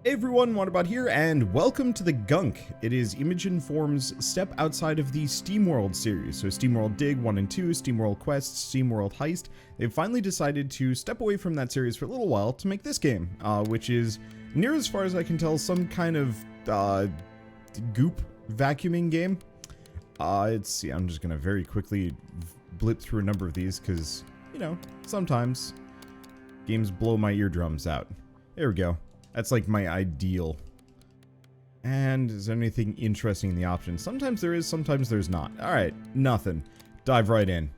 Hey everyone, Wanderbot here, and welcome to the Gunk. It is Imogen Form's step outside of the SteamWorld series. So SteamWorld Dig 1 and 2, SteamWorld Quest, SteamWorld Heist. They've finally decided to step away from that series for a little while to make this game, which is, near as far as I can tell, some kind of Goop vacuuming game. Let's see, I'm just gonna very quickly blip through a number of these, because, you know, sometimes games blow my eardrums out. There we go. That's like my ideal. And is there anything interesting in the options? Sometimes there is, sometimes there's not. Alright, nothing. Dive right in.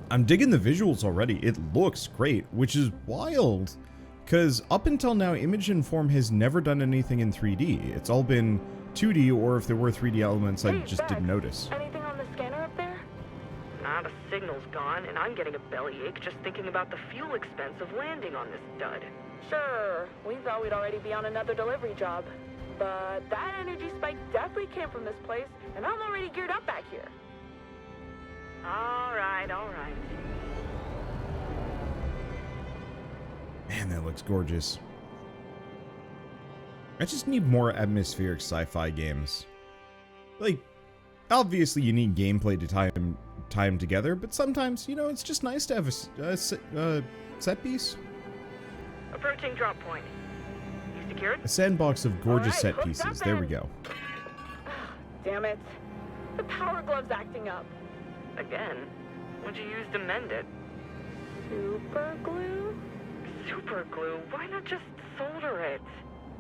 I'm digging the visuals already. It looks great, which is wild. Because up until now, Imogen Form has never done anything in 3D. It's all been 2D, or if there were 3D elements, I just didn't notice. Anything on the scanner up there? Nah, the signal's gone, and I'm getting a bellyache just thinking about the fuel expense of landing on this dud. Sure, we thought we'd already be on another delivery job. But that energy spike definitely came from this place, and I'm already geared up back here. Alright. Man, that looks gorgeous. I just need more atmospheric sci-fi games. Like, obviously you need gameplay to tie them together, but sometimes, you know, it's just nice to have a set piece. Approaching drop point. You secured? A sandbox of gorgeous set hooked pieces. up There and- we go. Damn it. The power glove's acting up. Again? What'd you use to mend it? Super glue? Super glue? Why not just solder it?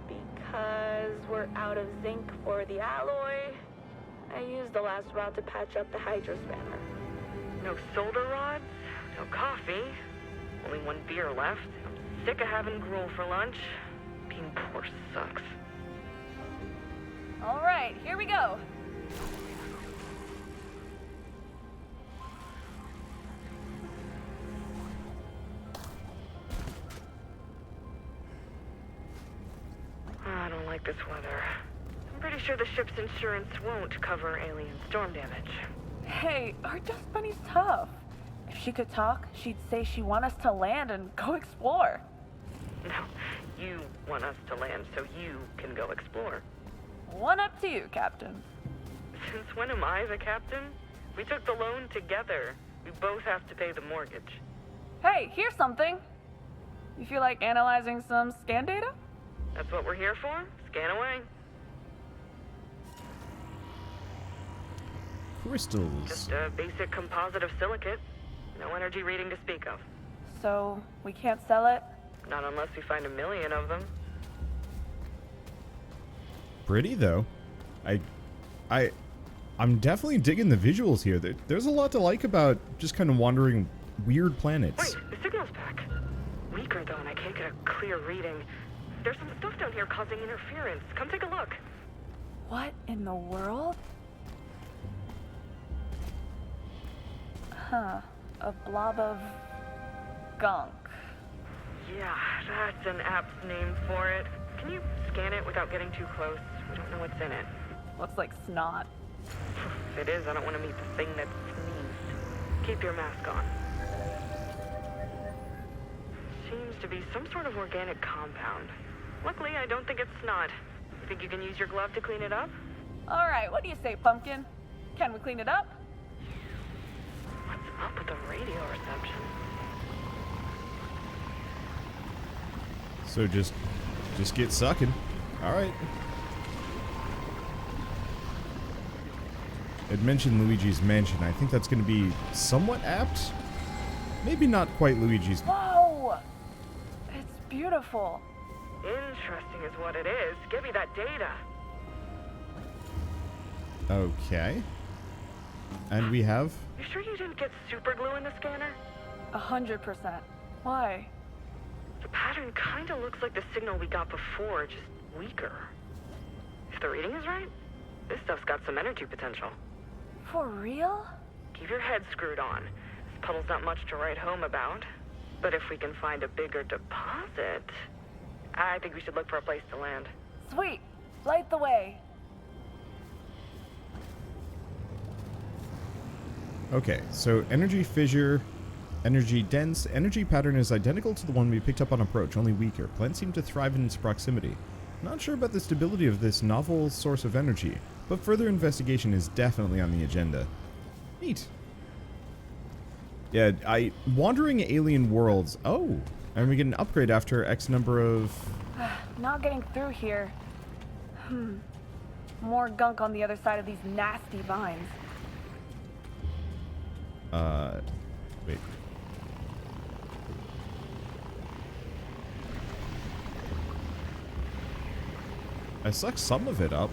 Because we're out of zinc for the alloy. I used the last rod to patch up the hydro spanner. No solder rods? No coffee? Only one beer left. I'm sick of having gruel for lunch. Being poor sucks. All right, here we go. I don't like this weather. I'm pretty sure the ship's insurance won't cover alien storm damage. Hey, our dust bunny's tough. If she could talk, she'd say she want us to land and go explore. No, you want us to land so you can go explore. One up to you, Captain. Since when am I the captain? We took the loan together. We both have to pay the mortgage. Hey, here's something. You feel like analyzing some scan data? That's what we're here for? Scan away. Crystals. Just a basic composite of silicate. No energy reading to speak of. So, we can't sell it? Not unless we find 1 million of them. Pretty though. I'm definitely digging the visuals here. There's a lot to like about just kind of wandering weird planets. Wait, the signal's back. Weaker though, and I can't get a clear reading. There's some stuff down here causing interference. Come take a look. What in the world? Huh. A blob of gunk. Yeah, that's an apt name for it. Can you scan it without getting too close? We don't know what's in it. Looks like snot. If it is, I don't want to meet the thing that sneezed. Keep your mask on. Seems to be some sort of organic compound. Luckily, I don't think it's snot. You think you can use your glove to clean it up? All right, what do you say, Pumpkin? Can we clean it up? What's up with the radio reception? So just get sucking. All right. It mentioned Luigi's Mansion. I think that's going to be somewhat apt. Maybe not quite Luigi's. Whoa! It's beautiful. Interesting is what it is. Give me that data. Okay. And we have... You sure you didn't get super glue in the scanner? 100%. Why? The pattern kind of looks like the signal we got before, just weaker. If the reading is right, this stuff's got some energy potential. For real? Keep your head screwed on. This puddle's not much to write home about. But if we can find a bigger deposit, I think we should look for a place to land. Sweet. Light the way. Okay, so energy fissure, energy dense. Energy pattern is identical to the one we picked up on approach, only weaker. Plants seem to thrive in its proximity. Not sure about the stability of this novel source of energy, but further investigation is definitely on the agenda. Neat. Yeah, wandering alien worlds. Oh, and we get an upgrade after X number of... Not getting through here. More gunk on the other side of these nasty vines. Wait. I sucked some of it up.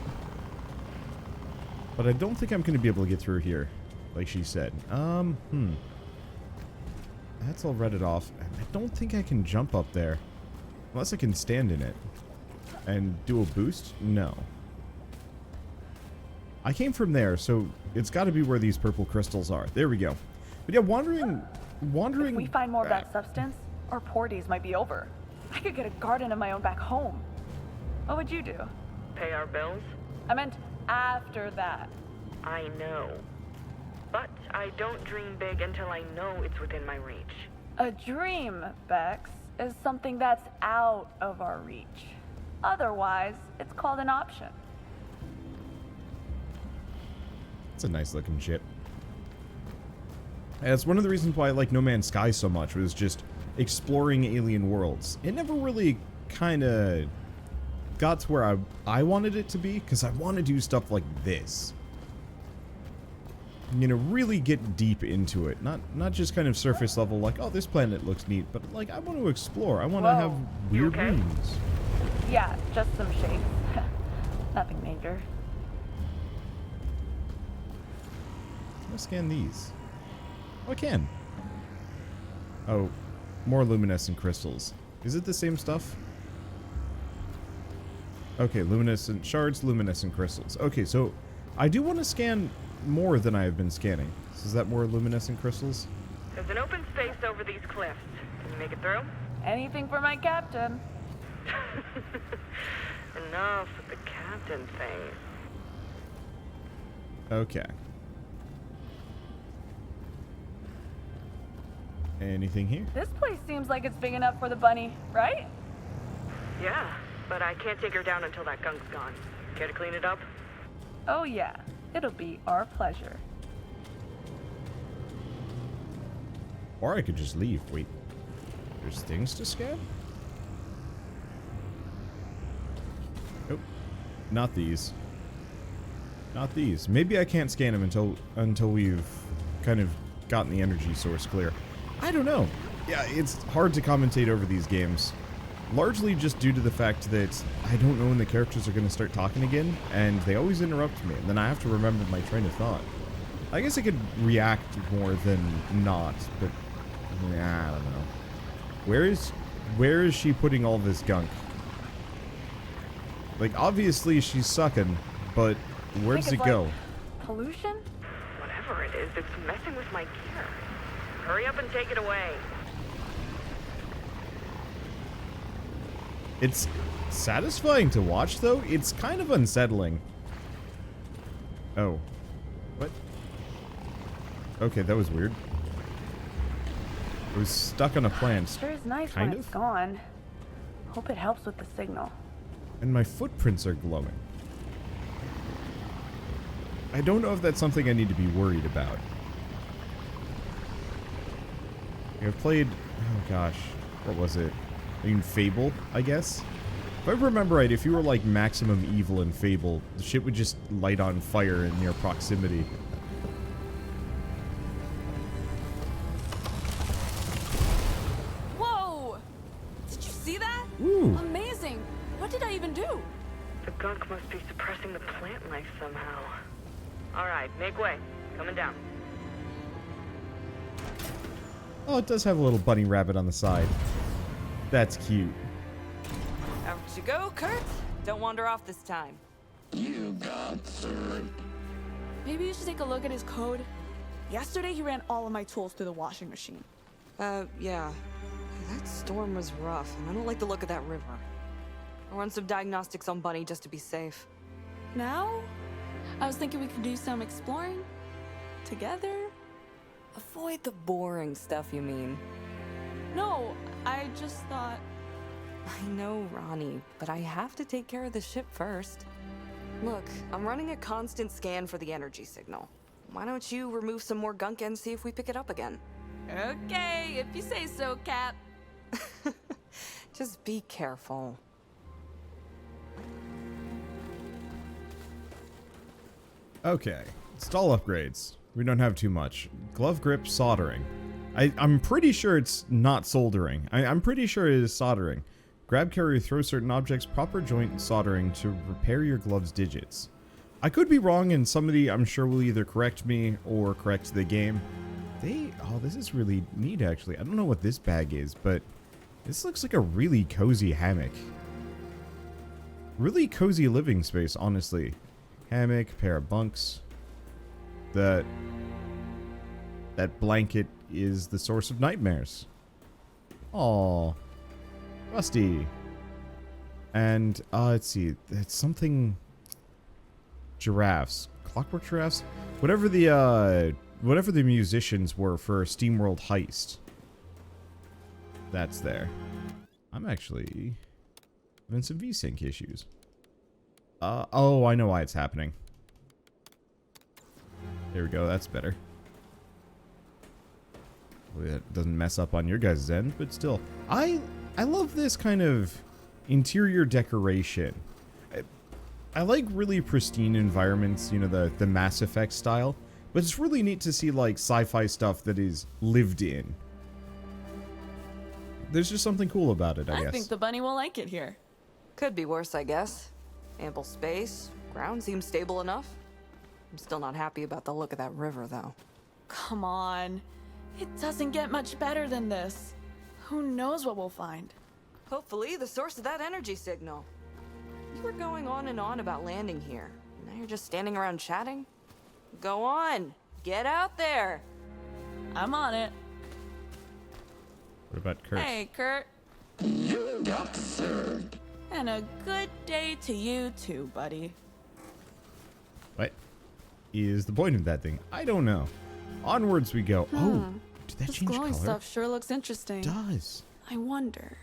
But I don't think I'm going to be able to get through here, like she said. That's all redded off. I don't think I can jump up there. Unless I can stand in it. And do a boost? No. I came from there, so it's got to be where these purple crystals are. There we go. But yeah, wandering... If we find more of that substance, our poor days might be over. I could get a garden of my own back home. What would you do? Pay our bills? I meant after that. I know. But I don't dream big until I know it's within my reach. A dream, Becks, is something that's out of our reach. Otherwise, it's called an option. It's a nice looking ship. And it's one of the reasons why I like No Man's Sky so much, was just exploring alien worlds. It never really kind of got to where I wanted it to be, because I want to do stuff like this. You know, really get deep into it. Not just kind of surface level, like, oh, this planet looks neat, but like, I want to explore. I want to have weird rooms. Yeah, just some shakes. Nothing major. I'm gonna scan these. Oh, I can. Oh, more luminescent crystals. Is it the same stuff? Okay, luminescent shards, luminescent crystals. Okay, so I do want to scan more than I have been scanning. So is that more luminescent crystals? There's an open space over these cliffs. Can you make it through? Anything for my captain. Enough with the captain thing. Okay. Anything here? This place seems like it's big enough for the bunny, right? Yeah, but I can't take her down until that gunk's gone. Care to clean it up? Oh yeah, it'll be our pleasure. Or I could just leave. Wait. There's things to scan? Nope. Not these. Not these. Maybe I can't scan them until we've kind of gotten the energy source clear. I don't know. Yeah, it's hard to commentate over these games. Largely just due to the fact that I don't know when the characters are going to start talking again, and they always interrupt me, and then I have to remember my train of thought. I guess I could react more than not, but yeah, I don't know. Where is she putting all this gunk? Like, obviously she's sucking, but where does it go? Pollution? Whatever it is, it's messing with my gear. Hurry up and take it away. It's satisfying to watch, though. It's kind of unsettling. Oh. What? Okay, that was weird. It was stuck on a plant. Sure is nice kind when it's gone. Hope it helps with the signal. And my footprints are glowing. I don't know if that's something I need to be worried about. I've played... Oh, gosh. What was it? I mean, Fable, I guess? If I remember right, if you were like maximum evil in Fable, the shit would just light on fire in near proximity. Whoa! Did you see that? Ooh. Amazing! What did I even do? The gunk must be suppressing the plant life somehow. Alright, make way. Coming down. Oh, it does have a little bunny rabbit on the side. That's cute. Out you go, Kurt. Don't wander off this time. You got served. Maybe you should take a look at his code. Yesterday he ran all of my tools through the washing machine. Yeah. That storm was rough, and I don't like the look of that river. I'll run some diagnostics on Bunny just to be safe. Now? I was thinking we could do some exploring. Together? Avoid the boring stuff, you mean? No, I just thought... I know, Ronnie, but I have to take care of the ship first. Look, I'm running a constant scan for the energy signal. Why don't you remove some more gunk and see if we pick it up again? Okay, if you say so, Cap. Just be careful. Okay, stall upgrades. We don't have too much. Glove grip soldering. I'm pretty sure it's not soldering. I'm pretty sure it is soldering. Grab, carry, or throw certain objects. Proper joint soldering to repair your glove's digits. I could be wrong, and somebody I'm sure will either correct me or correct the game. Oh, this is really neat, actually. I don't know what this bag is, but this looks like a really cozy hammock. Really cozy living space, honestly. Hammock, pair of bunks. That blanket is the source of nightmares. Aw. Rusty. And, let's see. It's something... Giraffes. Clockwork giraffes? Whatever the musicians were for SteamWorld Heist. That's there. I'm actually having some VSync issues. Oh, I know why it's happening. There we go, that's better. Hopefully that doesn't mess up on your guys' end, but still. I love this kind of interior decoration. I like really pristine environments, you know, the Mass Effect style. But it's really neat to see, like, sci-fi stuff that is lived in. There's just something cool about it, I guess. I think the bunny will like it here. Could be worse, I guess. Ample space, ground seems stable enough. I'm still not happy about the look of that river, though. Come on. It doesn't get much better than this. Who knows what we'll find? Hopefully, the source of that energy signal. You were going on and on about landing here. Now you're just standing around chatting? Go on. Get out there. I'm on it. What about Kurt? Hey, Kurt. You got served. And a good day to you too, buddy. What is the point of that thing? I don't know. Onwards we go. Oh, did that This change glowing color? stuff sure looks interesting. It does. I wonder.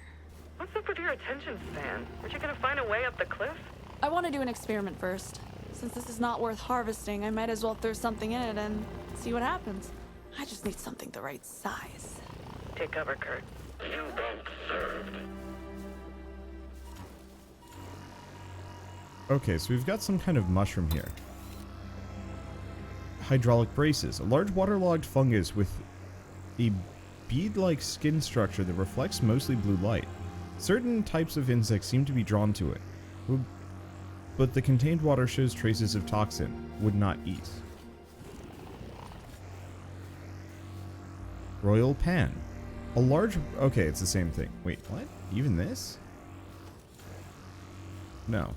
What's up with your attention span? Aren't you gonna find a way up the cliff? I want to do an experiment first. Since this is not worth harvesting, I might as well throw something in it and see what happens. I just need something the right size. Take cover, Kurt. You got served. Okay, so we've got some kind of mushroom here. Hydraulic braces. A large waterlogged fungus with a bead-like skin structure that reflects mostly blue light. Certain types of insects seem to be drawn to it, but the contained water shows traces of toxin. Would not eat. Royal pan. A large... Okay, it's the same thing. Wait, what? Even this? No.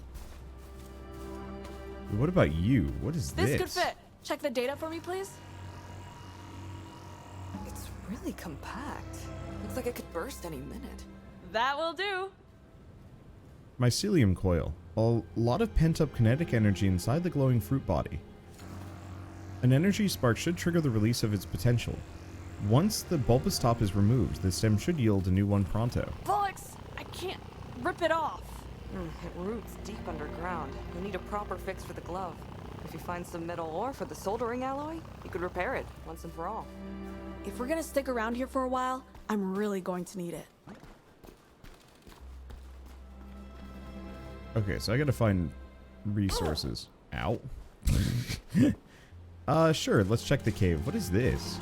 What about you? What is this? This could fit. Check the data for me, please. It's really compact. Looks like it could burst any minute. That will do. Mycelium coil. A lot of pent-up kinetic energy inside the glowing fruit body. An energy spark should trigger the release of its potential. Once the bulbous top is removed, the stem should yield a new one pronto. Bullocks! I can't rip it off. It roots deep underground. You'll need a proper fix for the glove. If you find some metal ore for the soldering alloy, you could repair it once and for all. If we're gonna stick around here for a while, I'm really going to need it. Okay, so I gotta find resources. Ow. Sure, let's check the cave. What is this?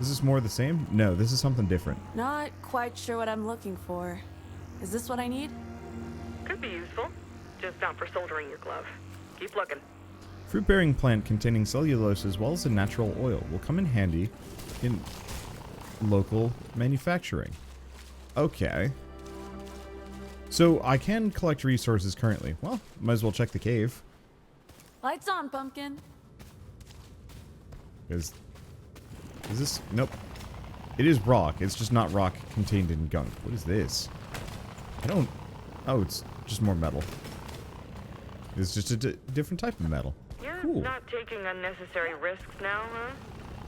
Is this more of the same? No, this is something different. Not quite sure what I'm looking for. Is this what I need? Could be useful. Just not for soldering your glove. Keep looking. Fruit-bearing plant containing cellulose as well as a natural oil will come in handy in local manufacturing. Okay. So I can collect resources currently. Well, might as well check the cave. Lights on, pumpkin. Is this? Nope. It is rock. It's just not rock contained in gunk. What is this? I don't... Oh, it's just more metal. It's just a different type of metal. You're Cool. not taking unnecessary risks now, huh?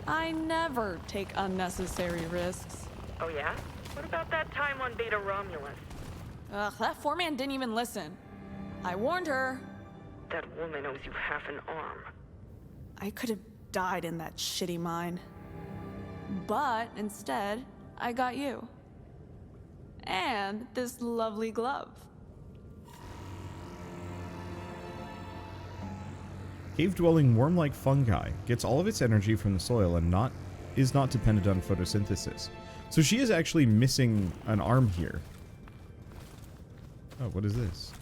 I never take unnecessary risks. Oh yeah? What about that time on Beta Romulus? Ugh, that foreman didn't even listen. I warned her. That woman owes you half an arm. I could have died in that shitty mine. But instead, I got you. And this lovely glove. Cave-dwelling worm-like fungi gets all of its energy from the soil and is not dependent on photosynthesis. So she is actually missing an arm here. Oh, what is this?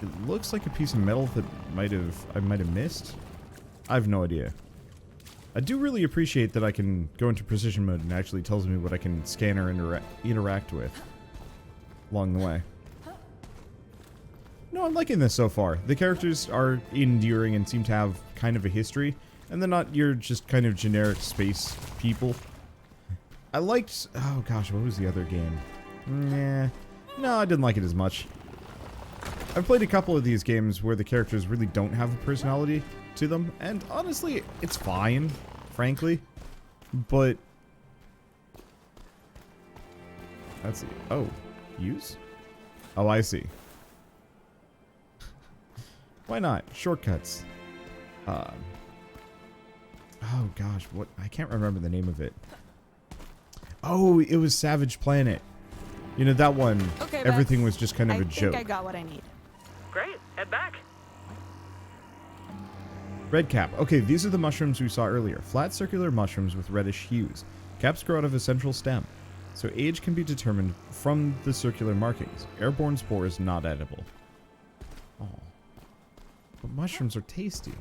It looks like a piece of metal that I might have missed. I have no idea. I do really appreciate that I can go into precision mode and it actually tells me what I can scan or interact with along the way. No, I'm liking this so far. The characters are endearing and seem to have kind of a history, and they're not your just kind of generic space people. I liked... Oh gosh, what was the other game? Nah. No, I didn't like it as much. I've played a couple of these games where the characters really don't have a personality to them, and honestly, it's fine, frankly. But... Let's see. Oh. Use? Oh, I see. Why not? Shortcuts. Oh gosh, what? I can't remember the name of it. Oh, it was Savage Planet. You know, that one, Okay, everything Bex, was just kind of a joke. I think I got what I need. Great, head back. Red cap. Okay, these are the mushrooms we saw earlier. Flat circular mushrooms with reddish hues. Caps grow out of a central stem, so age can be determined from the circular markings. Airborne spores not edible. Oh. But mushrooms are tasty.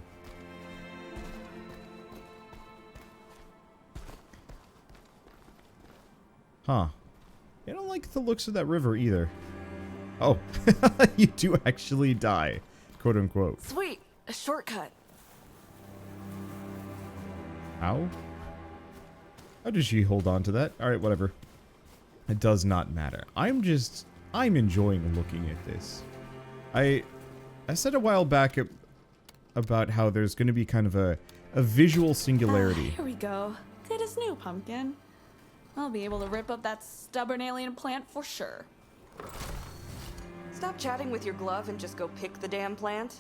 Huh. I don't like the looks of that river either. Oh, you do actually die, quote unquote. Sweet, a shortcut. How? How did she hold on to that? Alright, whatever. It does not matter. I'm enjoying looking at this. I said a while back about how there's going to be kind of a visual singularity. Here we go. Good as new, Pumpkin. I'll be able to rip up that stubborn alien plant for sure. Stop chatting with your glove and just go pick the damn plant.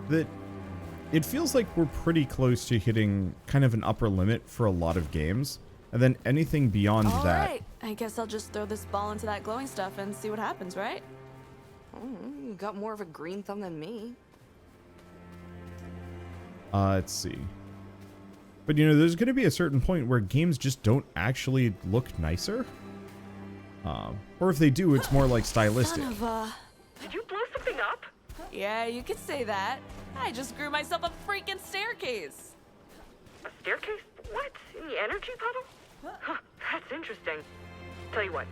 That it feels like we're pretty close to hitting kind of an upper limit for a lot of games. And then anything beyond All that. right, I guess I'll just throw this ball into that glowing stuff and see what happens, right? You got more of a green thumb than me. Let's see. But you know, there's going to be a certain point where games just don't actually look nicer. Or if they do, it's more like stylistic. Son of a... Did you blow something up? Yeah, you could say that. I just grew myself a freaking staircase. A staircase? What? In the energy puddle? Huh, that's interesting. Tell you what,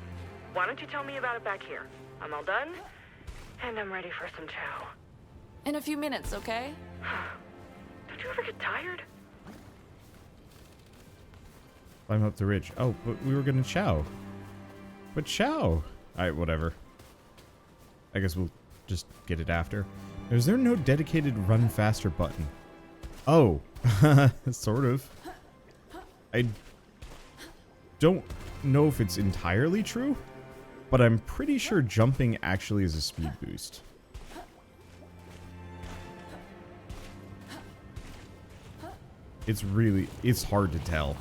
why don't you tell me about it back here? I'm all done, and I'm ready for some chow. In a few minutes, okay? Don't you ever get tired? Climb up the ridge. Oh, but we were gonna chow. But chow! Alright, whatever. I guess we'll just get it after. Is there no dedicated run faster button? Oh. Sort of. I don't know if it's entirely true, but I'm pretty sure jumping actually is a speed boost. It's hard to tell.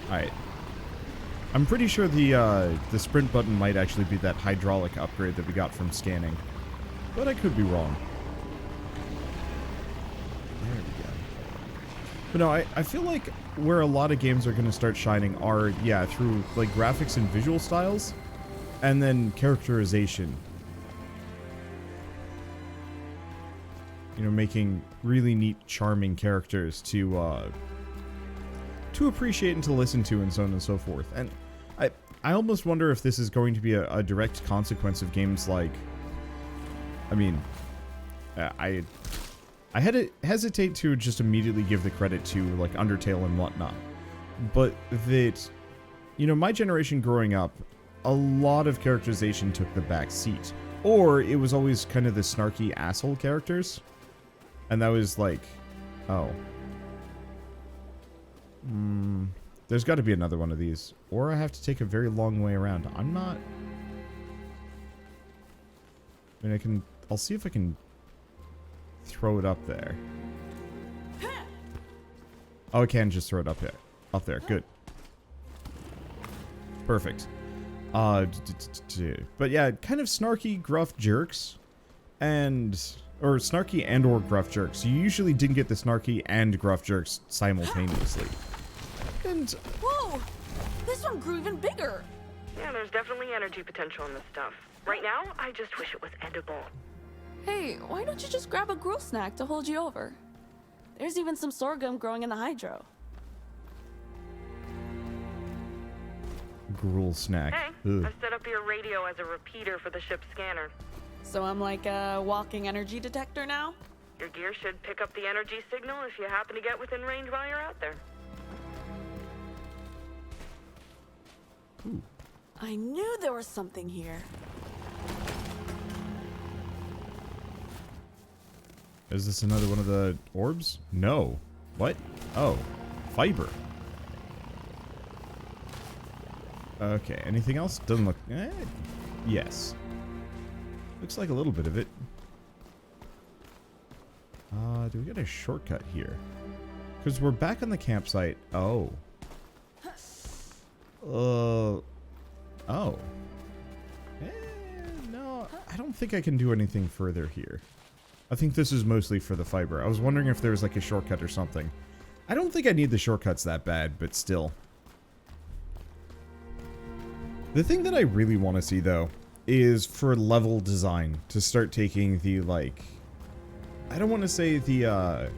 Alright. I'm pretty sure the sprint button might actually be that hydraulic upgrade that we got from scanning. But I could be wrong. There we go. But no, I feel like where a lot of games are going to start shining are, yeah, through like graphics and visual styles, and then characterization. You know, making really neat, charming characters to appreciate and to listen to, and so on and so forth. And I almost wonder if this is going to be a direct consequence of games like... I mean, I hesitate to just immediately give the credit to, like, Undertale and whatnot. But that, you know, my generation growing up, a lot of characterization took the back seat. Or it was always kind of the snarky asshole characters. And that was like... Oh. There's got to be another one of these. Or I have to take a very long way around. I'm not... I mean, I'll see if I can throw it up there. Oh, I can just throw it up there. Up there. Good. Perfect. But yeah, kind of snarky, gruff jerks. Or snarky and or gruff jerks. You usually didn't get the snarky and gruff jerks simultaneously. And... Whoa! This one grew even bigger! Yeah, there's definitely energy potential in this stuff. Right now, I just wish it was edible. Hey, why don't you just grab a gruel snack to hold you over? There's even some sorghum growing in the hydro. Gruel snack. Hey, Ugh. I've set up your radio as a repeater for the ship's scanner. So I'm like a walking energy detector now? Your gear should pick up the energy signal if you happen to get within range while you're out there. Ooh. I knew there was something here. Is this another one of the orbs? No. What? Oh. Fiber. Okay, anything else? Doesn't look... yes. Looks like a little bit of it. Do we get a shortcut here? Because we're back on the campsite. Oh. Oh. No, I don't think I can do anything further here. I think this is mostly for the fiber. I was wondering if there was like a shortcut or something. I don't think I need the shortcuts that bad, but still. The thing that I really want to see, though, is for level design to start taking the, like... I don't want to say the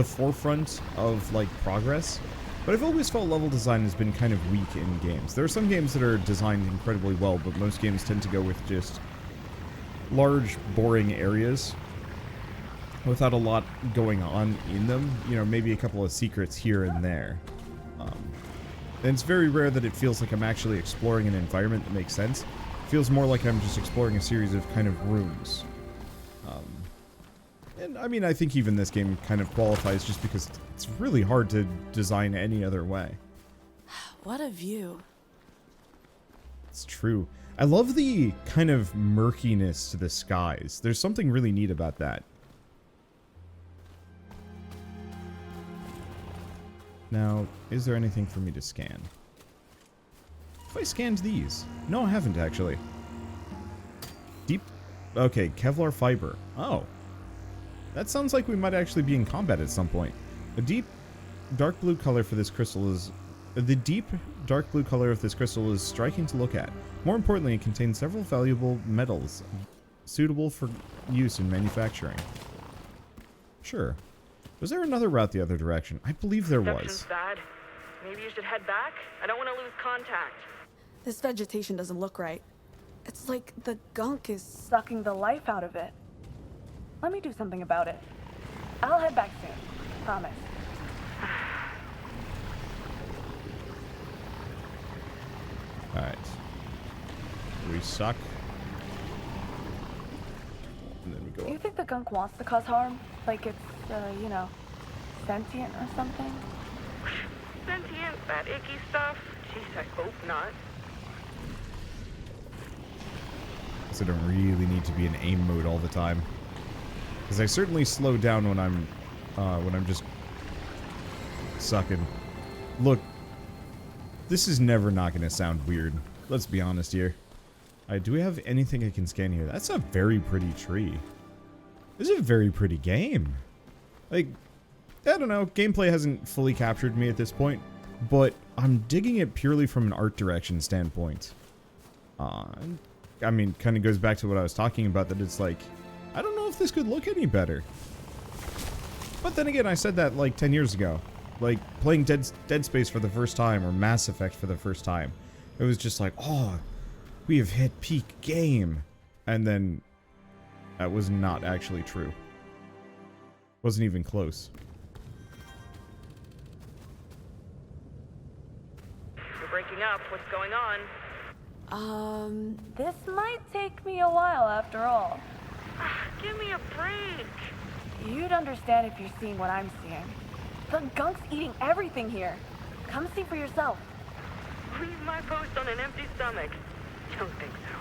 forefront of, like, progress, but I've always felt level design has been kind of weak in games. There are some games that are designed incredibly well, but most games tend to go with just large, boring areas without a lot going on in them. You know, maybe a couple of secrets here and there. And it's very rare that it feels like I'm actually exploring an environment that makes sense. It feels more like I'm just exploring a series of kind of rooms. And I mean, I think even this game kind of qualifies just because it's really hard to design any other way. What a view. It's true. I love the kind of murkiness to the skies. There's something really neat about that. Now, is there anything for me to scan? Have I scanned these? No, I haven't, actually. Deep... Okay, Kevlar fiber. Oh. That sounds like we might actually be in combat at some point. A deep, dark blue color for this crystal is... The deep, dark blue color of this crystal is striking to look at. More importantly, it contains several valuable metals suitable for use in manufacturing. Sure. Was there another route the other direction? I believe there was. Bad. Maybe you should head back? I don't want to lose contact. This vegetation doesn't look right. It's like the gunk is... Sucking the life out of it. Let me do something about it. I'll head back soon. Promise. Alright. We suck. And then we go Do you up. think the gunk wants to cause harm? Like it's, you know, sentient or something? Sentient, that icky stuff? Jeez, I hope not. So I don't really need to be in aim mode all the time. Because I certainly slow down when I'm just sucking. Look, this is never not going to sound weird. Let's be honest here. Alright, do we have anything I can scan here? That's a very pretty tree. This is a very pretty game. Like, I don't know, gameplay hasn't fully captured me at this point, but I'm digging it purely from an art direction standpoint. I mean, kind of goes back to what I was talking about, that it's like, I don't know if this could look any better. But then again, I said that like 10 years ago. Like, playing Dead Space for the first time, or Mass Effect for the first time. It was just like, oh, we have hit peak game. And then, that was not actually true. Wasn't even close. You're breaking up. What's going on? This might take me a while after all. Give give me a break. You'd understand if you're seeing what I'm seeing. The gunk's eating everything here. Come see for yourself. Leave my post on an empty stomach. Don't think so.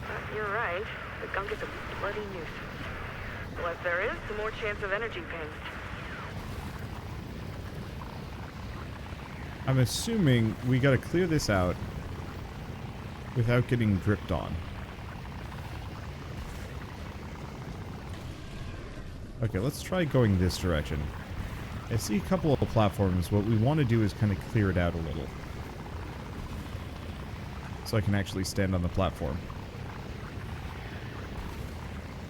But you're right. The gunk is a bloody nuisance. The less there is, the more chance of energy pings. I'm assuming we gotta clear this out without getting dripped on. Okay, let's try going this direction. I see a couple of platforms. What we want to do is kind of clear it out a little. So I can actually stand on the platform.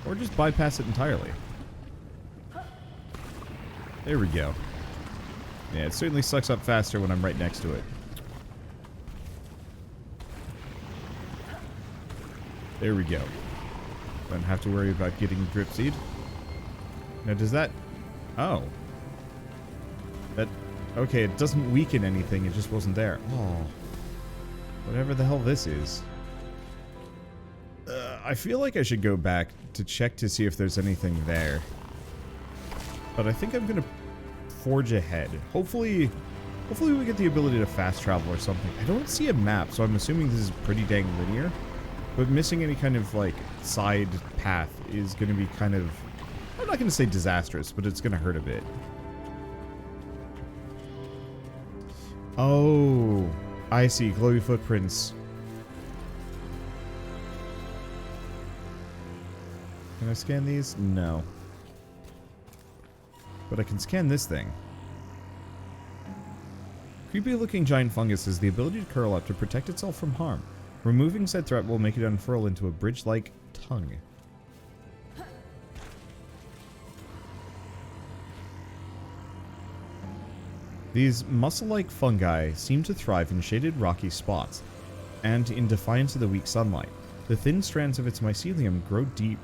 Or just bypass it entirely. There we go. Yeah, it certainly sucks up faster when I'm right next to it. There we go. Don't have to worry about getting dripseed. Now does that... Oh. That... Okay, it doesn't weaken anything, it just wasn't there. Oh. Whatever the hell this is. I feel like I should go back to check to see if there's anything there. But I think I'm gonna forge ahead. Hopefully we get the ability to fast travel or something. I don't see a map, so I'm assuming this is pretty dang linear. But missing any kind of, like, side path is gonna be kind of... I'm not gonna say disastrous, but it's gonna hurt a bit. Oh, I see. Glowy footprints. Can I scan these? No. But I can scan this thing. Creepy looking giant fungus has the ability to curl up to protect itself from harm. Removing said threat will make it unfurl into a bridge-like tongue. These mussel-like fungi seem to thrive in shaded rocky spots, and in defiance of the weak sunlight. The thin strands of its mycelium grow deep,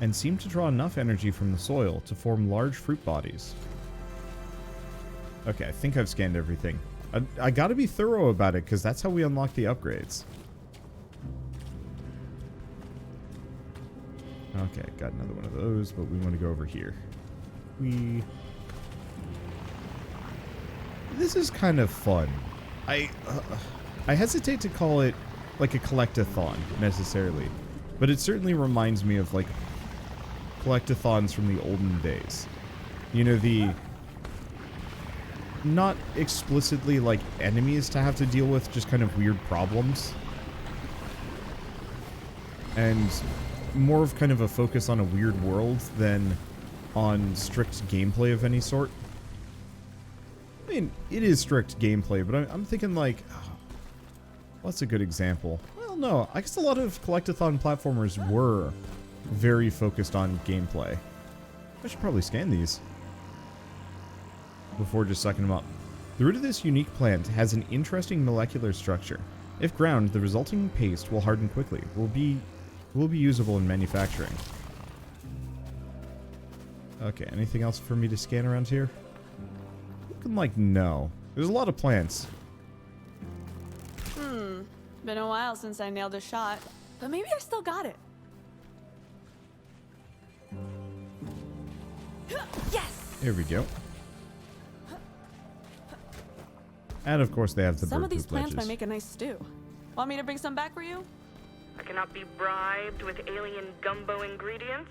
and seem to draw enough energy from the soil to form large fruit bodies. Okay, I think I've scanned everything. I gotta be thorough about it, because that's how we unlock the upgrades. Okay, got another one of those, but we want to go over here. This is kind of fun. I hesitate to call it like a collectathon necessarily, but it certainly reminds me of like collectathons from the olden days. You know, the not explicitly like enemies to have to deal with, just kind of weird problems, and more of kind of a focus on a weird world than on strict gameplay of any sort. I mean, it is strict gameplay, but I'm thinking like, oh, what's a good example? Well, no, I guess a lot of collectathon platformers were very focused on gameplay. I should probably scan these before just sucking them up. The root of this unique plant has an interesting molecular structure. If ground, the resulting paste will harden quickly. Will be usable in manufacturing. Okay, anything else for me to scan around here? Looking like no. There's a lot of plants. Been a while since I nailed a shot, but maybe I still got it. Yes! Here we go. And of course they have the Some bird of these poop plants ledges. might make a nice stew. Want me to bring some back for you? I cannot be bribed with alien gumbo ingredients.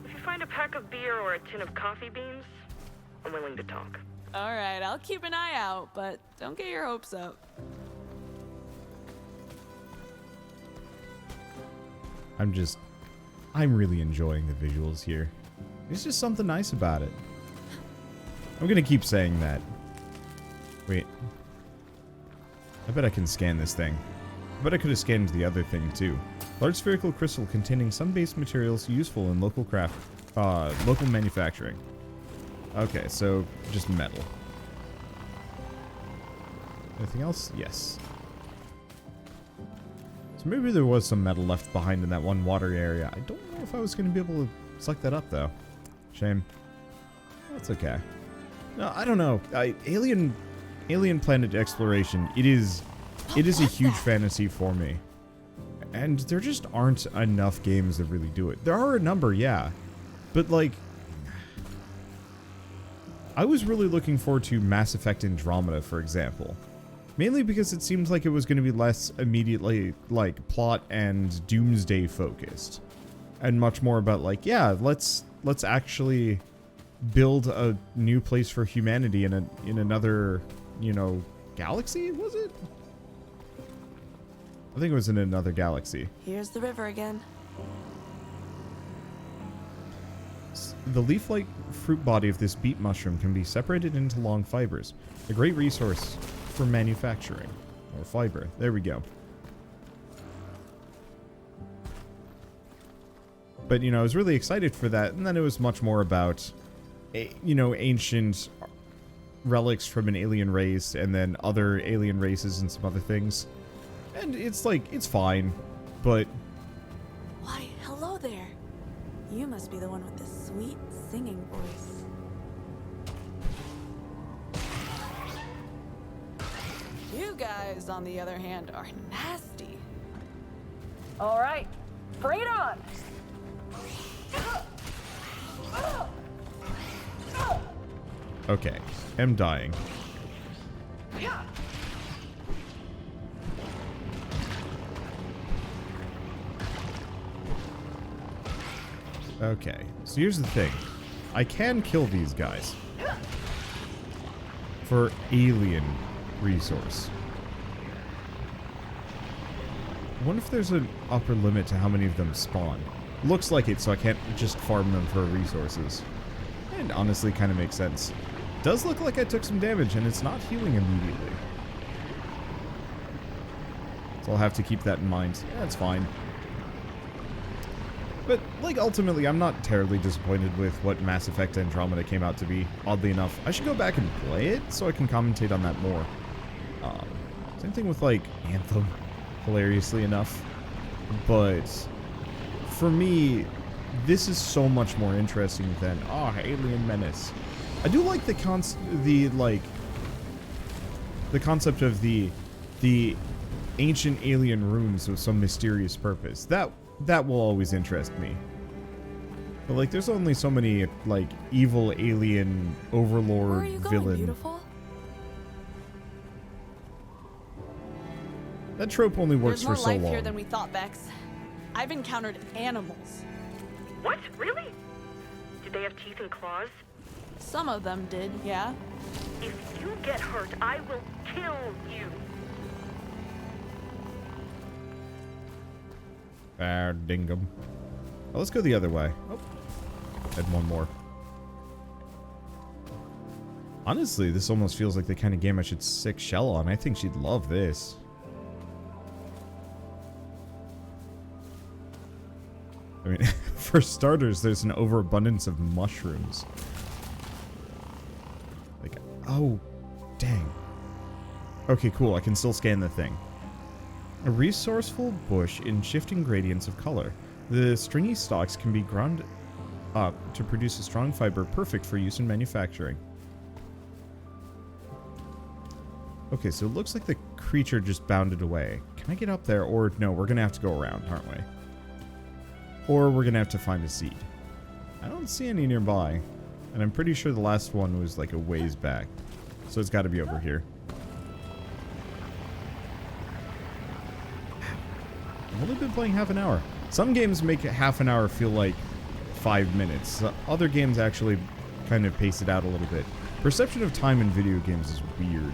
If you find a pack of beer or a tin of coffee beans, I'm willing to talk. All right, I'll keep an eye out, but don't get your hopes up. I'm really enjoying the visuals here. There's just something nice about it. I'm gonna keep saying that. Wait. I bet I can scan this thing. I bet I could have scanned the other thing too. Large spherical crystal containing some base materials useful in local manufacturing. Okay, so just metal. Anything else? Yes. So maybe there was some metal left behind in that one water area. I don't know if I was going to be able to suck that up though. Shame. That's okay. No, I don't know. Alien planet exploration. It is a huge fantasy for me. And there just aren't enough games that really do it. There are a number, yeah. But, like, I was really looking forward to Mass Effect Andromeda, for example. Mainly because it seems like it was going to be less immediately, like, plot and doomsday focused. And much more about, like, yeah, let's actually build a new place for humanity in another, you know, galaxy, was it? I think it was in another galaxy. Here's the river again. The leaf-like fruit body of this beet mushroom can be separated into long fibers. A great resource for manufacturing. Or fiber. There we go. But, you know, I was really excited for that. And then it was much more about, you know, ancient relics from an alien race. And then other alien races and some other things. And it's like, it's fine. But... Why, hello there. You must be the one with the sweet singing voice. You guys, on the other hand, are nasty. All right, bring it on. Okay, I'm dying. Okay, so here's the thing. I can kill these guys. For alien resource. I wonder if there's an upper limit to how many of them spawn. Looks like it, so I can't just farm them for resources. And honestly, kind of makes sense. Does look like I took some damage, and it's not healing immediately. So I'll have to keep that in mind. Yeah, that's fine. But, like, ultimately, I'm not terribly disappointed with what Mass Effect Andromeda came out to be, oddly enough. I should go back and play it, so I can commentate on that more. Same thing with, like, Anthem, hilariously enough. But, for me, this is so much more interesting than, Alien Menace. I do like the concept of the ancient alien runes with some mysterious purpose. That will always interest me. But, like, there's only so many, like, evil alien overlord Where are you going, villain. beautiful? That trope only works There's more for so life long. here than we thought, Becks. I've encountered animals. What? Really? Did they have teeth and claws? Some of them did, yeah. If you get hurt, I will kill you. Dingum. Well, let's go the other way. Oh, had one more. Honestly, this almost feels like the kind of game I should sick Shell on. I think she'd love this. I mean, for starters, there's an overabundance of mushrooms. Like, oh, dang. Okay, cool. I can still scan the thing. A resourceful bush in shifting gradients of color. The stringy stalks can be ground up to produce a strong fiber perfect for use in manufacturing. Okay, so it looks like the creature just bounded away. Can I get up there? Or no, we're going to have to go around, aren't we? Or we're going to have to find a seed. I don't see any nearby. And I'm pretty sure the last one was like a ways back. So it's got to be over here. I've only been playing half an hour. Some games make half an hour feel like 5 minutes. Other games actually kind of pace it out a little bit. Perception of time in video games is weird.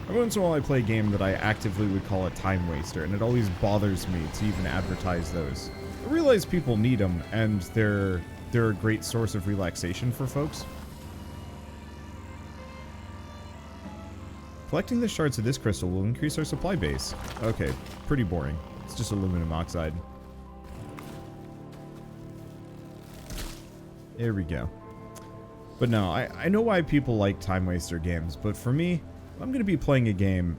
Every once in a while I play a game that I actively would call a time waster, and it always bothers me to even advertise those. I realize people need them, and they're a great source of relaxation for folks. Collecting the shards of this crystal will increase our supply base. Okay, pretty boring. It's just aluminum oxide. There we go. But no, I know why people like time waster games, but for me, if I'm going to be playing a game,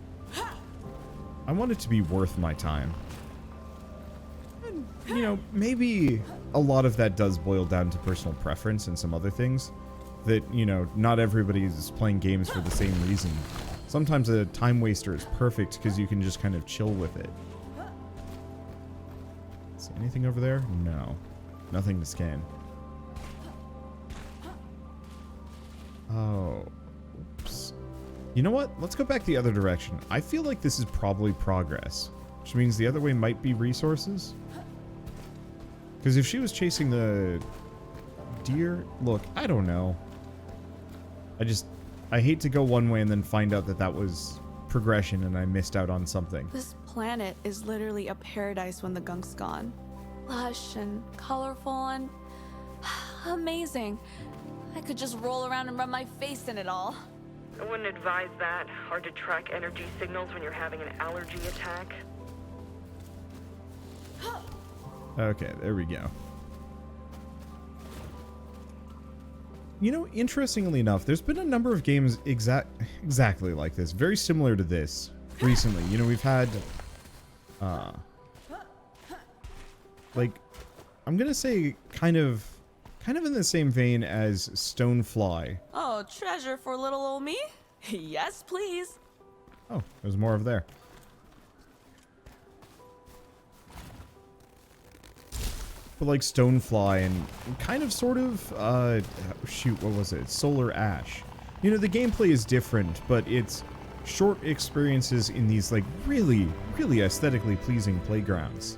I want it to be worth my time. And, you know, maybe a lot of that does boil down to personal preference and some other things. That, you know, not everybody is playing games for the same reason. Sometimes a time waster is perfect because you can just kind of chill with it. Is there anything over there? No. Nothing to scan. Oh. Oops. You know what? Let's go back the other direction. I feel like this is probably progress. Which means the other way might be resources. Because if she was chasing the deer... Look, I don't know. I hate to go one way and then find out that that was progression and I missed out on something. This planet is literally a paradise when the Gunk's gone. Lush and colorful and amazing. I could just roll around and rub my face in it all. I wouldn't advise that. Hard to track energy signals when you're having an allergy attack. Okay, there we go. You know, interestingly enough, there's been a number of games exactly like this, very similar to this, recently. You know, we've had, like, I'm gonna say kind of in the same vein as Stonefly. Oh, treasure for little old me? Yes, please. Oh, there's more over there. But like Stonefly and kind of sort of, shoot, what was it? Solar Ash. You know, the gameplay is different, but it's short experiences in these like really, really aesthetically pleasing playgrounds.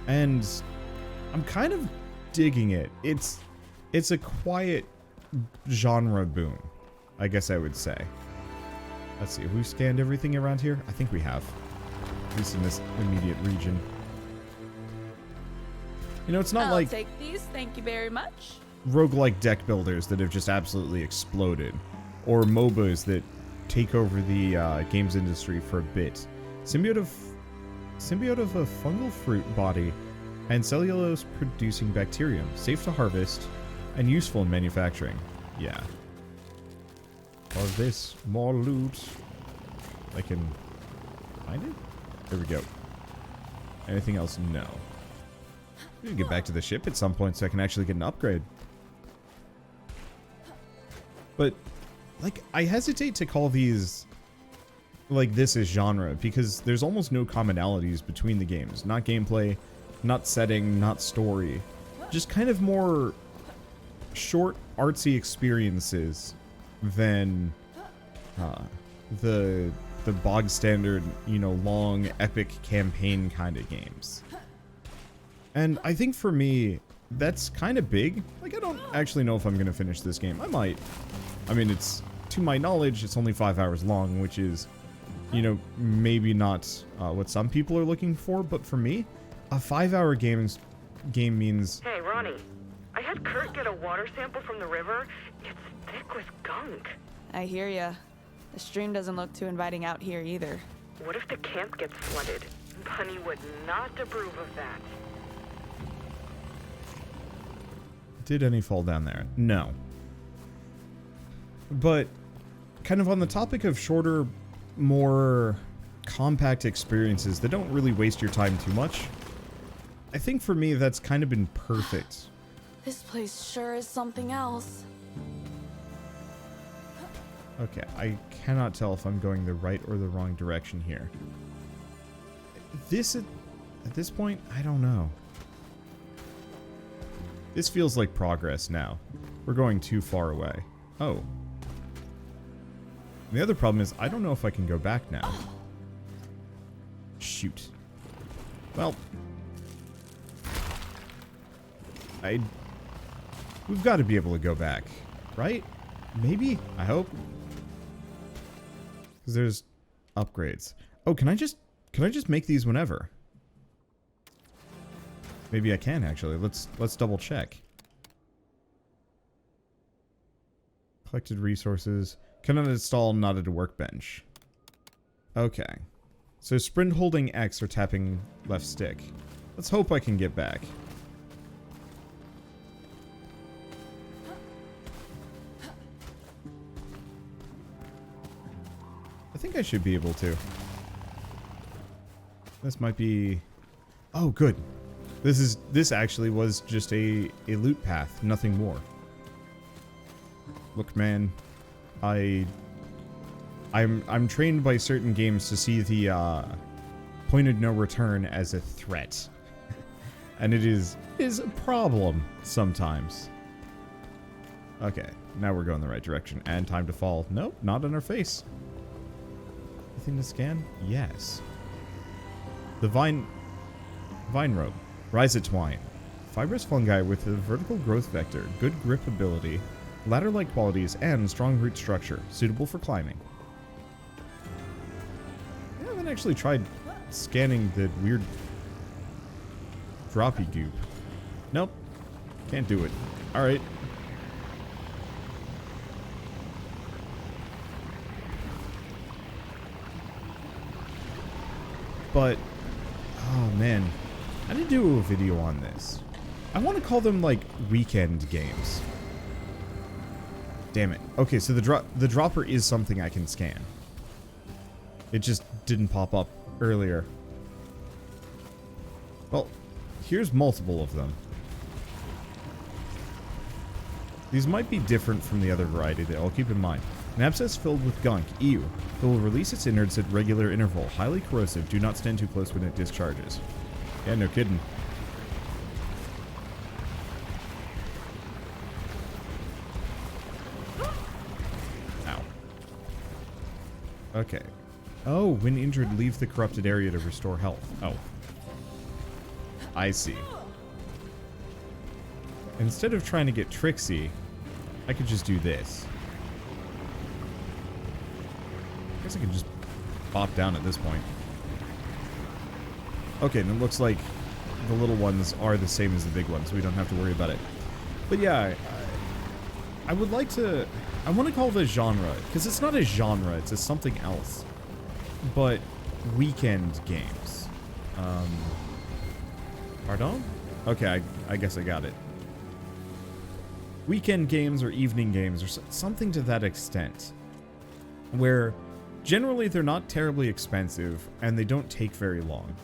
And I'm kind of digging it. It's a quiet genre boom, I guess I would say. Let's see, have we scanned everything around here? I think we have. At least in this immediate region. You know, it's not like... I'll take these, thank you very much. Roguelike deck builders that have just absolutely exploded. Or MOBAs that take over the games industry for a bit. Symbiote of a fungal fruit body and cellulose-producing bacterium. Safe to harvest and useful in manufacturing. Yeah. All of this, more loot. I can find it? There we go. Anything else? No. We can get back to the ship at some point so I can actually get an upgrade. But, like, I hesitate to call these, like, this is genre, because there's almost no commonalities between the games. Not gameplay, not setting, not story. Just kind of more short, artsy experiences than the bog standard, you know, long, epic campaign kind of games. And I think for me, that's kind of big. Like, I don't actually know if I'm going to finish this game. I might. I mean, it's, to my knowledge, it's only 5 hours long, which is, you know, maybe not what some people are looking for. But for me, a 5-hour game means... Hey, Ronnie. I had Kurt get a water sample from the river. It's thick with gunk. I hear ya. The stream doesn't look too inviting out here either. What if the camp gets flooded? Bunny would not approve of that. Did any fall down there? No. But kind of on the topic of shorter, more compact experiences that don't really waste your time too much, I think for me that's kind of been perfect. This place sure is something else. Okay, I cannot tell if I'm going the right or the wrong direction here. At this point, I don't know. This feels like progress now. We're going too far away. Oh. And the other problem is, I don't know if I can go back now. Shoot. Well. We've got to be able to go back. Right? Maybe? I hope. Because there's upgrades. Oh, can I just make these whenever? Maybe I can actually. Let's double check. Collected resources. Cannot install not at a workbench. Okay. So sprint holding X or tapping left stick. Let's hope I can get back. I think I should be able to. This might be... Oh, good. This actually was just a loot path, nothing more. Look, man, I'm trained by certain games to see the point of no return as a threat. And it is a problem sometimes. Okay, now we're going the right direction. And time to fall. Nope, not on our face. Anything to scan? Yes. The vine rope. Rhiza twine. Fibrous fungi with a vertical growth vector, good grip ability, ladder-like qualities, and strong root structure. Suitable for climbing. I haven't actually tried scanning the weird droppy goop. Nope. Can't do it. Alright. But, oh man, I didn't do a video on this. I want to call them like weekend games. Damn it. Okay, so the dropper is something I can scan. It just didn't pop up earlier. Well, here's multiple of them. These might be different from the other variety that I'll keep in mind. An abscess filled with gunk, ew. It will release its innards at regular interval. Highly corrosive. Do not stand too close when it discharges. Yeah, no kidding. Ow. Okay. Oh, when injured, leave the corrupted area to restore health. Oh. I see. Instead of trying to get tricksy, I could just do this. I guess I can just bop down at this point. Okay, and it looks like the little ones are the same as the big ones, so we don't have to worry about it. But yeah, I would like to... I want to call it a genre, because it's not a genre, it's a something else. But weekend games. Pardon? Okay, I guess I got it. Weekend games or evening games or something to that extent. Where generally they're not terribly expensive and they don't take very long.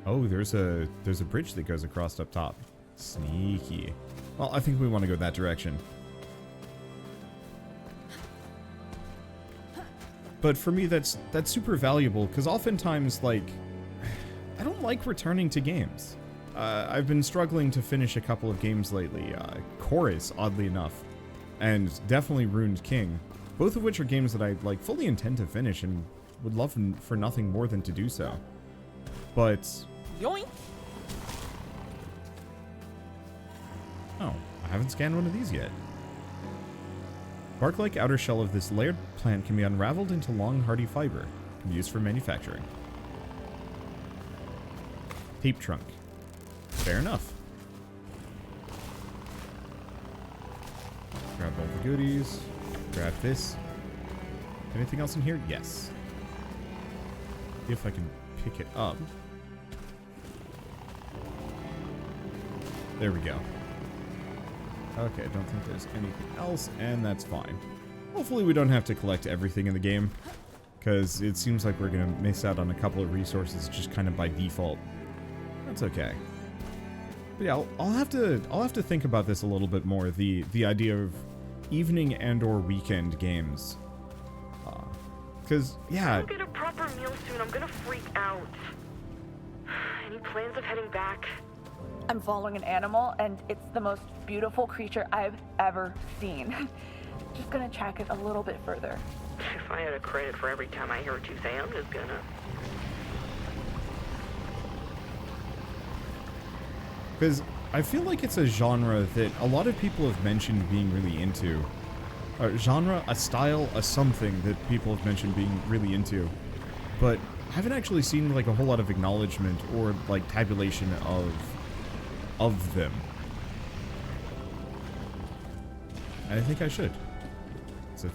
Oh, there's a bridge that goes across up top. Sneaky. Well, I think we want to go that direction. But for me, that's super valuable because oftentimes, like, I don't like returning to games. I've been struggling to finish a couple of games lately. Chorus, oddly enough, and definitely Ruined King, both of which are games that I like fully intend to finish and would love for nothing more than to do so. But Yoink! oh, I haven't scanned one of these yet. Bark-like outer shell of this layered plant can be unraveled into long, hardy fiber. Can be used for manufacturing. Tape trunk. Fair enough. Grab all the goodies. Grab this. Anything else in here? Yes. See if I can pick it up. There we go. Okay, I don't think there's anything else, and that's fine. Hopefully we don't have to collect everything in the game, because it seems like we're going to miss out on a couple of resources just kind of by default. That's okay. But yeah, I'll have to think about this a little bit more, the idea of evening and or weekend games. Because, yeah... I'll get a proper meal soon. I'm gonna freak out. Any plans of heading back? I'm following an animal, and it's the most beautiful creature I've ever seen. Just gonna track it a little bit further. If I had a credit for every time I hear what you say, I'm just gonna... Because I feel like it's a genre that a lot of people have mentioned being really into. A genre, a style, a something that people have mentioned being really into. But I haven't actually seen like a whole lot of acknowledgement or like tabulation of them. And I think I should. So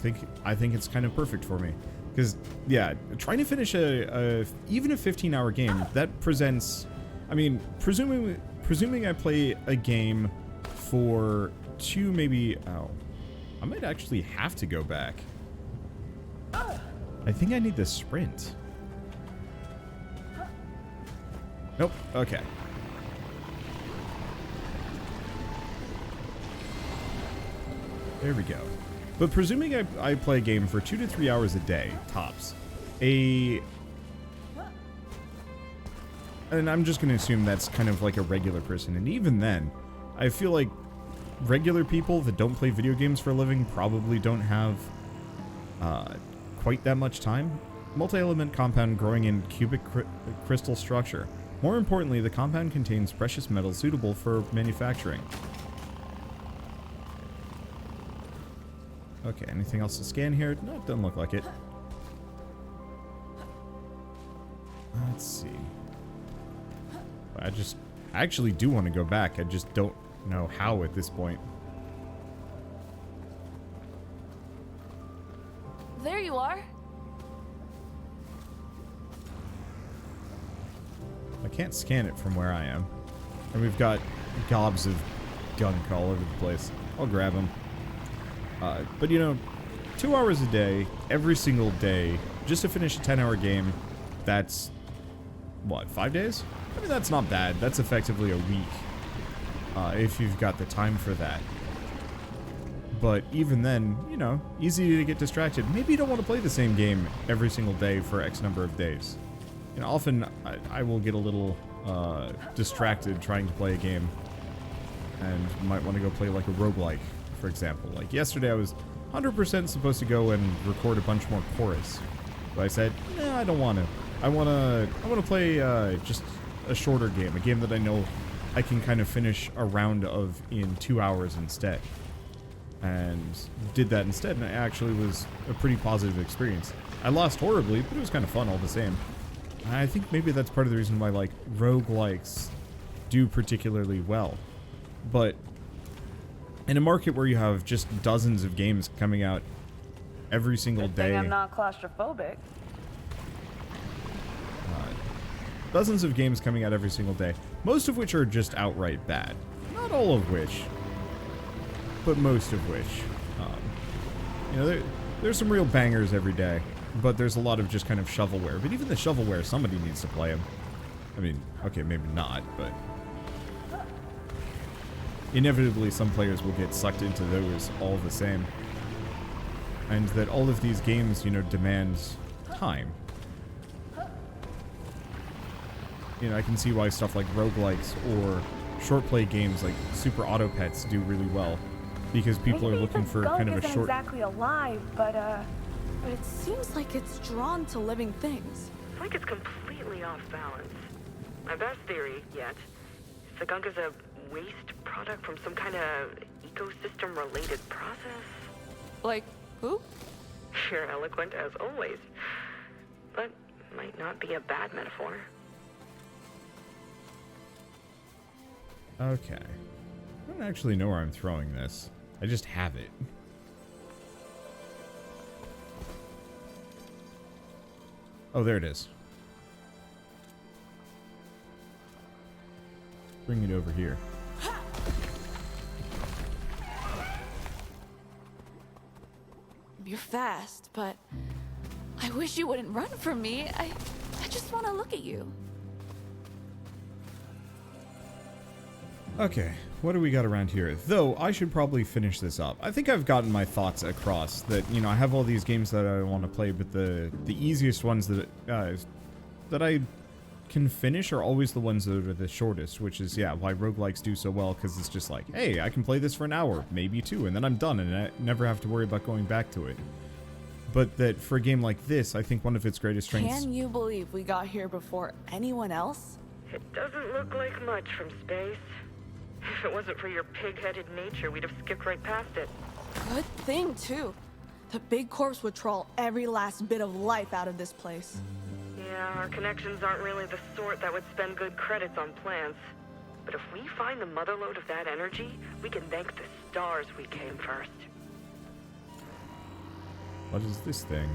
I think it's kind of perfect for me. Because, yeah, trying to finish even a 15-hour game, that presents... I mean, presuming I play a game for 2, maybe... Oh. I might actually have to go back. I think I need the sprint. Nope. Okay. There we go. But presuming I play a game for 2 to 3 hours a day, tops, a And I'm just going to assume that's kind of like a regular person. And even then, I feel like regular people that don't play video games for a living probably don't have quite that much time. Multi-element compound growing in cubic crystal structure. More importantly, the compound contains precious metals suitable for manufacturing. Okay, anything else to scan here? No, it doesn't look like it. Let's see. I actually do want to go back. I just don't know how at this point. There you are. I can't scan it from where I am. And we've got gobs of gunk all over the place. I'll grab them. But you know, 2 hours a day, every single day, just to finish a 10-hour game, that's, what, 5 days? I mean, that's not bad. That's effectively a week, if you've got the time for that. But even then, you know, easy to get distracted. Maybe you don't want to play the same game every single day for X number of days. You know, often I will get a little distracted trying to play a game, and might want to go play like a roguelike, for example. Like yesterday, I was 100% supposed to go and record a bunch more chorus, but I said, nah, I don't want to. I want to play just a shorter game, a game that I know I can kind of finish a round of in 2 hours instead. And did that instead, and it actually was a pretty positive experience. I lost horribly, but it was kind of fun all the same. I think maybe that's part of the reason why, like, roguelikes do particularly well. But in a market where you have just dozens of games coming out every single Good day... thing I'm not claustrophobic. Dozens of games coming out every single day, most of which are just outright bad. Not all of which, but most of which. You know, there's some real bangers every day, but there's a lot of just kind of shovelware. But even the shovelware, somebody needs to play them. I mean, okay, maybe not, but inevitably some players will get sucked into those all the same. And that all of these games, you know, demand time. You know, I can see why stuff like roguelikes or short play games like Super Auto Pets do really well. Because people are looking for kind of a short... exactly alive, but it seems like it's drawn to living things. It's like it's completely off balance. My best theory yet is the gunk is a waste product from some kind of ecosystem-related process. Like who? You're eloquent as always, but might not be a bad metaphor. Okay. I don't actually know where I'm throwing this. I just have it. Oh, there it is. Bring it over here. You're fast, but I wish you wouldn't run from me. I just want to look at you. Okay, what do we got around here? Though, I should probably finish this up. I think I've gotten my thoughts across that, you know, I have all these games that I want to play, but the easiest ones that I can finish are always the ones that are the shortest, which is, yeah, why roguelikes do so well, because it's just like, hey, I can play this for an hour, maybe two, and then I'm done, and I never have to worry about going back to it. But that for a game like this, I think one of its greatest strengths... Can you believe we got here before anyone else? It doesn't look like much from space. If it wasn't for your pig-headed nature, we'd have skipped right past it. Good thing, too. The big corpse would troll every last bit of life out of this place. Yeah, our connections aren't really the sort that would spend good credits on plants. But if we find the motherlode of that energy, we can thank the stars we came first. What is this thing?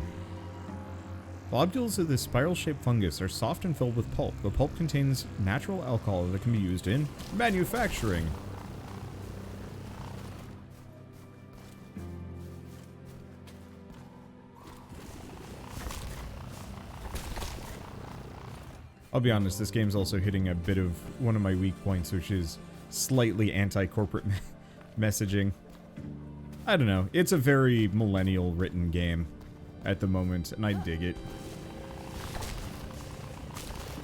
Globules of this spiral-shaped fungus are soft and filled with pulp. The pulp contains natural alcohol that can be used in manufacturing. I'll be honest, this game's also hitting a bit of one of my weak points, which is slightly anti-corporate messaging. I don't know. It's a very millennial written game at the moment, and I dig it.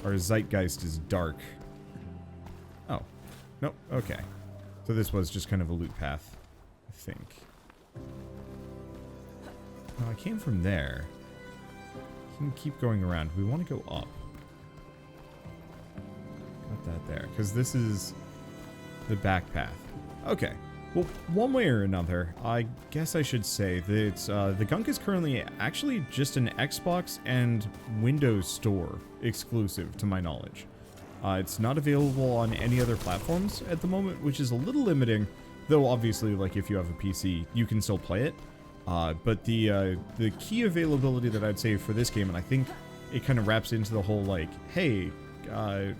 our zeitgeist is dark. Oh. No, okay. So this was just kind of a loot path, I think. No, I came from there. We can keep going around. We want to go up. Got that there. Because this is the back path. Okay. Well, one way or another, I guess I should say that the Gunk is currently actually just an Xbox and Windows Store exclusive, to my knowledge. It's not available on any other platforms at the moment, which is a little limiting, though obviously, like, if you have a PC, you can still play it. But the key availability that I'd say for this game, and I think it kind of wraps into the whole, like, hey,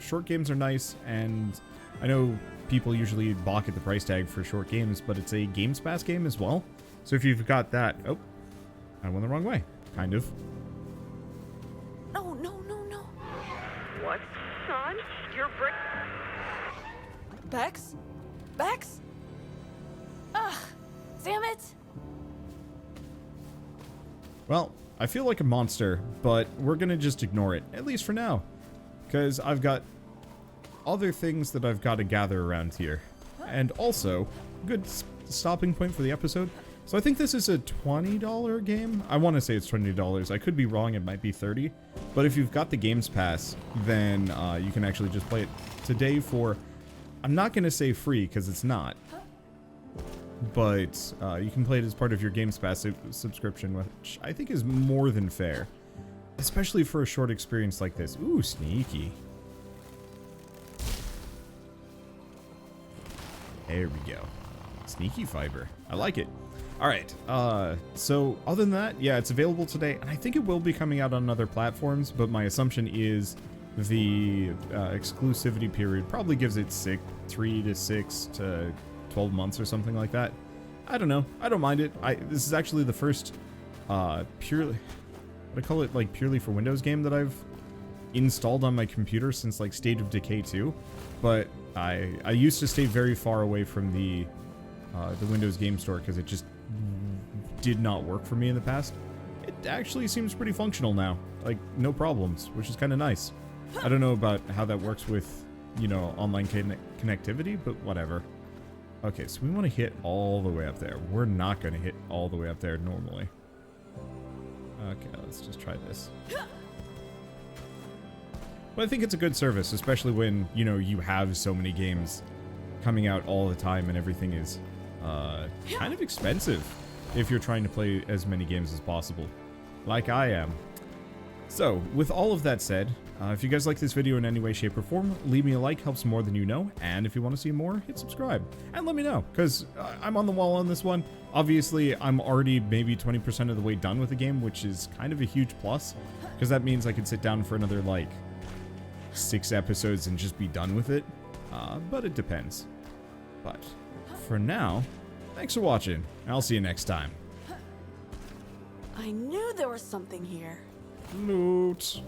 short games are nice, and I know people usually balk at the price tag for short games, but it's a Games Pass game as well. So if you've got that... Oh, I went the wrong way. Kind of. No. What, son? You're Bex? Bex? Ugh, damn it. Well, I feel like a monster, but we're gonna just ignore it, at least for now. Because I've got other things that I've got to gather around here. And also, good stopping point for the episode. So I think this is a $20 game. I want to say it's $20. I could be wrong, it might be $30. But if you've got the Games Pass, then you can actually just play it today for... I'm not going to say free, because it's not. But you can play it as part of your Games Pass subscription, which I think is more than fair. Especially for a short experience like this. Ooh, sneaky. There we go. Sneaky fiber. I like it. Alright, so other than that, yeah, it's available today, and I think it will be coming out on other platforms, but my assumption is the exclusivity period probably gives it 3 to 6 to 12 months or something like that. I don't know. I don't mind it. This is actually the first purely... I call it like purely for Windows game that I've installed on my computer since like State of Decay 2, but I used to stay very far away from the Windows Game Store because it just did not work for me in the past. It actually seems pretty functional now, like no problems, which is kind of nice. I don't know about how that works with, you know, online connectivity, but whatever. Okay, so we want to hit all the way up there. We're not going to hit all the way up there normally. Okay, let's just try this. But I think it's a good service, especially when, you know, you have so many games coming out all the time and everything is kind of expensive if you're trying to play as many games as possible, like I am. So, with all of that said, if you guys like this video in any way, shape, or form, leave me a like, helps more than you know, and if you want to see more, hit subscribe, and let me know, because I'm on the wall on this one. Obviously, I'm already maybe 20% of the way done with the game, which is kind of a huge plus, because that means I could sit down for another, like, 6 episodes and just be done with it, but it depends. But, for now, thanks for watching, and I'll see you next time. I knew there was something here. Loot.